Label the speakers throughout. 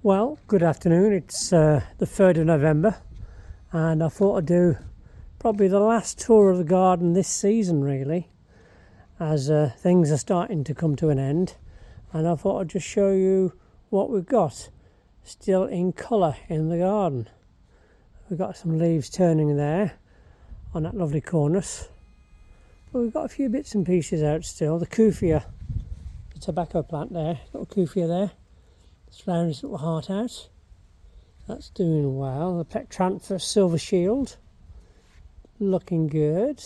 Speaker 1: Well, good afternoon. It's the 3rd of November, and I thought I'd do probably the last tour of the garden this season, really, as things are starting to come to an end. And I thought I'd just show you what we've got still in colour in the garden. We've got some leaves turning there on that lovely cornice, but we've got a few bits and pieces out still. The Kufia, the tobacco plant there, little Kufia there. It's flowering its little heart out. That's doing well. The Plectranthus Silver Shield, looking good.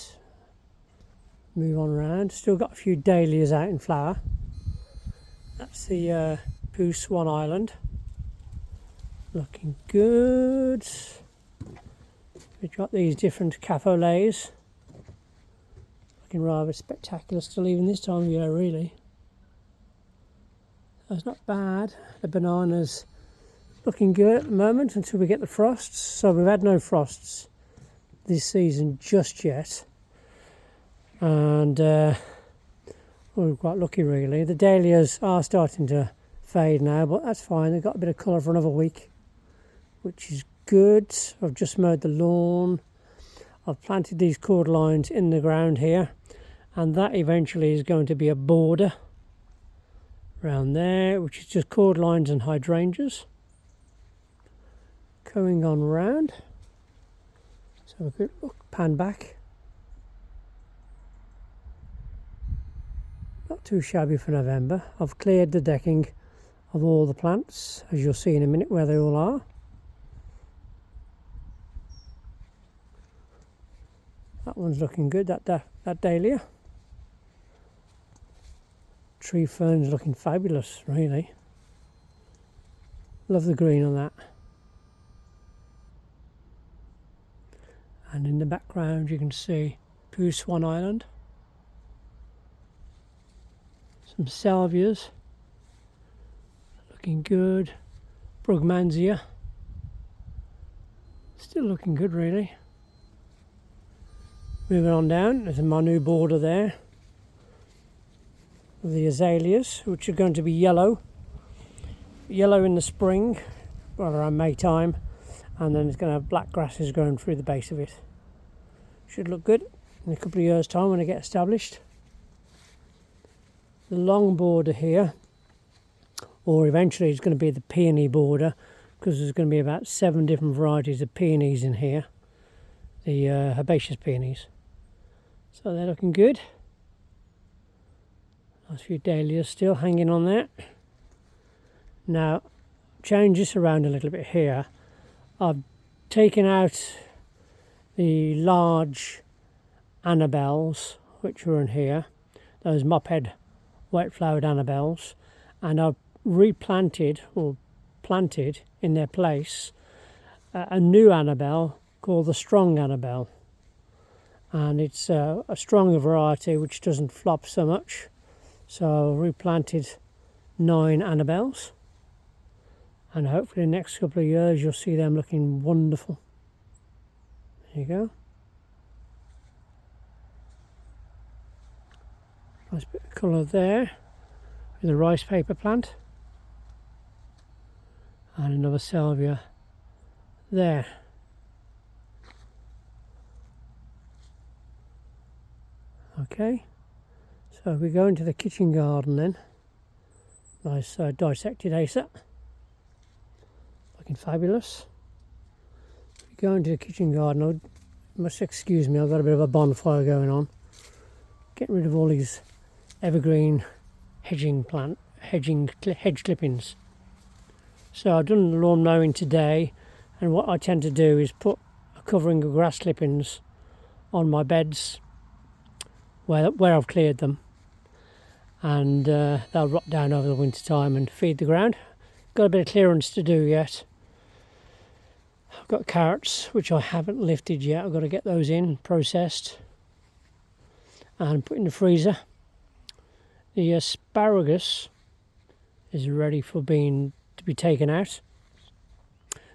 Speaker 1: Move on around. Still got a few dahlias out in flower. That's the Pooh Swan Island, looking good. We've got these different caffolays, looking rather spectacular still even this time of year, really. That's not bad. The banana's looking good at the moment until we get the frosts. So we've had no frosts this season just yet. And we're quite lucky, really. The dahlias are starting to fade now, but that's fine. They've got a bit of colour for another week, which is good. I've just mowed the lawn. I've planted these cordylines in the ground here, and that eventually is going to be a border around there, which is just cordylines and hydrangeas going on round. So a good look, pan back. Not too shabby for November. I've cleared the decking of all the plants, as you'll see in a minute where they all are. That one's looking good, that dahlia. Tree fern's looking fabulous, really. Love the green on that. And in the background you can see Pooh Swan Island. Some salvias, looking good. Brugmansia, still looking good, really. Moving on down, there's my new border there. The azaleas, which are going to be yellow in the spring, well around May time, and then it's going to have black grasses growing through the base of it. Should look good in a couple of years' time when they get established. The long border here, or eventually it's going to be the peony border, because there's going to be about 7 different varieties of peonies in here, the herbaceous peonies. So they're looking good. Nice few dahlias still hanging on there. Now, change this around a little bit here. I've taken out the large Annabelles, which are in here, those mophead white-flowered Annabelles, and I've replanted, or planted in their place, a new Annabelle called the Strong Annabelle. And it's a stronger variety which doesn't flop so much. So I replanted 9 Annabelles, and hopefully in the next couple of years you'll see them looking wonderful. There you go. Nice bit of colour there with a rice paper plant, and another salvia there. Okay. So we go into the kitchen garden then. Nice dissected acer, looking fabulous. We go into the kitchen garden. You must excuse me, I've got a bit of a bonfire going on. Getting rid of all these evergreen hedge clippings. So I've done the lawn mowing today, and what I tend to do is put a covering of grass clippings on my beds where I've cleared them. And they'll rot down over the winter time and feed the ground. Got a bit of clearance to do yet. I've got carrots which I haven't lifted yet. I've got to get those in, processed, and put in the freezer. The asparagus is ready for to be taken out.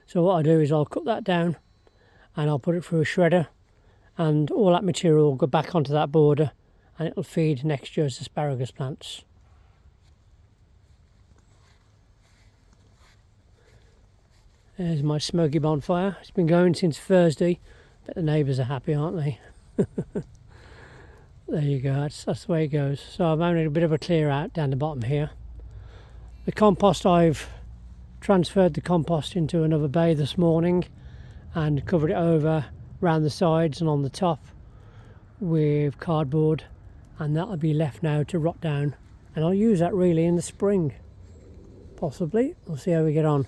Speaker 1: So what I do is I'll cut that down and I'll put it through a shredder, and all that material will go back onto that border, and it'll feed next year's asparagus plants. There's my smoky bonfire. It's been going since Thursday, but the neighbours are happy, aren't they? There you go, that's the way it goes. So I'm having a bit of a clear out down the bottom here. The compost, I've transferred the compost into another bay this morning and covered it over around the sides and on the top with cardboard, and that'll be left now to rot down, and I'll use that really in the spring, possibly. We'll see how we get on.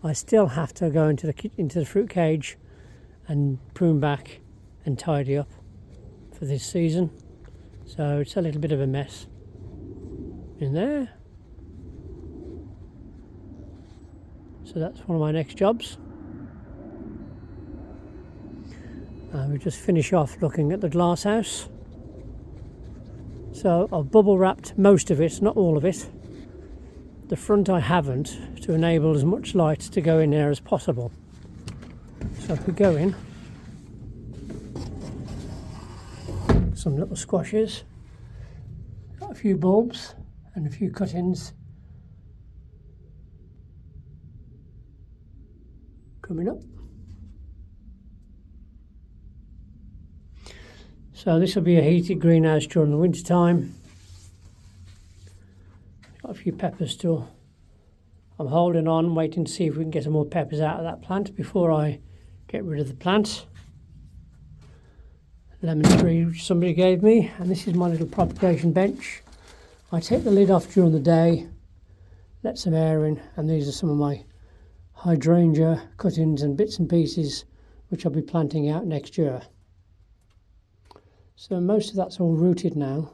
Speaker 1: I still have to go into the fruit cage and prune back and tidy up for this season, so it's a little bit of a mess in there. So that's one of my next jobs. We just finish off looking at the glass house. So I've bubble wrapped most of it, not all of it. The front I haven't, to enable as much light to go in there as possible. So if we go in, some little squashes, got a few bulbs and a few cuttings coming up. So this will be a heated greenhouse during the winter time. Got a few peppers still. I'm holding on, waiting to see if we can get some more peppers out of that plant before I get rid of the plant. Lemon tree which somebody gave me, and this is my little propagation bench. I take the lid off during the day, let some air in, and these are some of my hydrangea cuttings and bits and pieces which I'll be planting out next year. So most of that's all rooted now,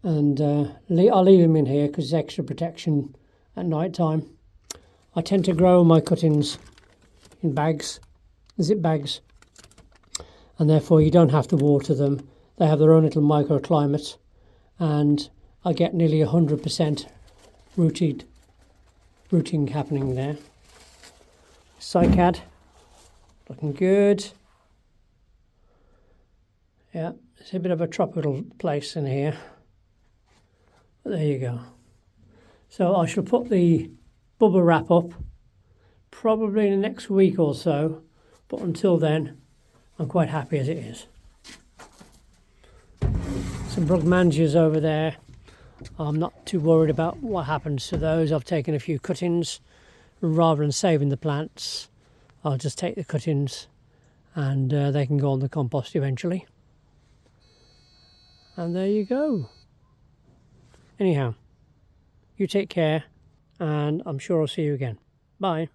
Speaker 1: and I'll leave them in here because it's extra protection at night time. I tend to grow my cuttings in bags, zip bags, and therefore you don't have to water them. They have their own little microclimate, and I get nearly 100% rooting happening there. Cycad, looking good. Yeah, it's a bit of a tropical place in here. But there you go. So I shall put the bubble wrap up probably in the next week or so, but until then I'm quite happy as it is. Some brugmansias over there. I'm not too worried about what happens to those. I've taken a few cuttings. Rather than saving the plants, I'll just take the cuttings and they can go on the compost eventually. And there you go. Anyhow, you take care, and I'm sure I'll see you again. Bye.